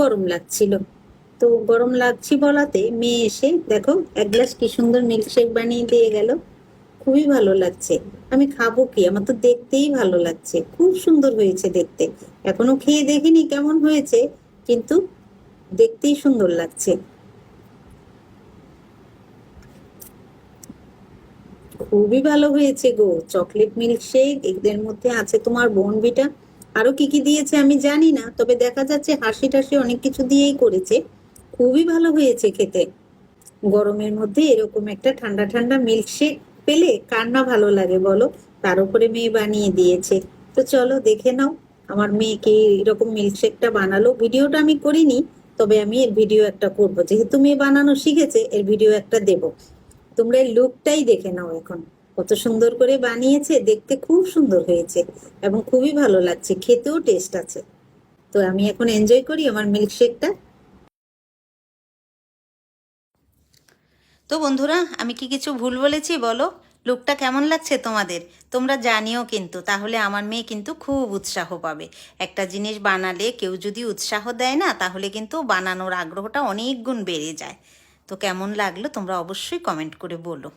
গরম লাগছিল। তো গরম লাগছি বলাতে মেয়ে এসে দেখো এক গ্লাস কি সুন্দর মিল্কশেক বানিয়ে দিয়ে গেল। খুবই ভালো লাগছে। আমি খাবো কি, আমার তো দেখতেই ভালো লাগছে, খুব সুন্দর হয়েছে দেখতে। এখনো খেয়ে দেখিনি কেমন হয়েছে, কিন্তু দেখতেই সুন্দর লাগছে। খুবই ভালো হয়েছে গো। চকলেট মিল্কশেক, এদের মধ্যে আছে তোমার বোর্নভিটা, আরো কি কি দিয়েছে আমি জানি না, তবে দেখা যাচ্ছে হাসি টাসি অনেক কিছু দিয়েই করেছে। খুবই ভালো হয়েছে খেতে। গরমের মধ্যে এরকম একটা ঠান্ডা ঠান্ডা মিল্কশেক পেলে কার না ভালো লাগে বলো। তার উপরে মেয়ে বানিয়ে দিয়েছে। তো চলো দেখে নাও আমার মেয়েকে এরকম মিল্কশেকটা বানালো। ভিডিওটা আমি করিনি, তবে আমি এর ভিডিও একটা করব, যেহেতু মেয়ে বানানো শিখেছে এর ভিডিও একটা দেব। তোমরা এই লুকটাই দেখে নাও এখন, কত সুন্দর করে বানিয়েছে, দেখতে খুব সুন্দর হয়েছে এবং খুবই ভালো লাগছে, খেতেও টেস্ট আছে। তো আমি এখন এনজয় করি আমার মিল্কশেকটা। তো বন্ধুরা, আমি কি কিছু ভুল বলেছি বলো? লুকটা কেমন লাগছে তোমাদের? তোমরা জানিও কিন্তু, তাহলে আমার মেয়ে কিন্তু খুব উৎসাহ পাবে। একটা জিনিস বানালে কেউ যদি উৎসাহ দেয় না, তাহলে কিন্তু বানানোর আগ্রহটা অনেক গুণ বেড়ে যায়। তো কেমন লাগলো তোমরা অবশ্যই কমেন্ট করে বলো।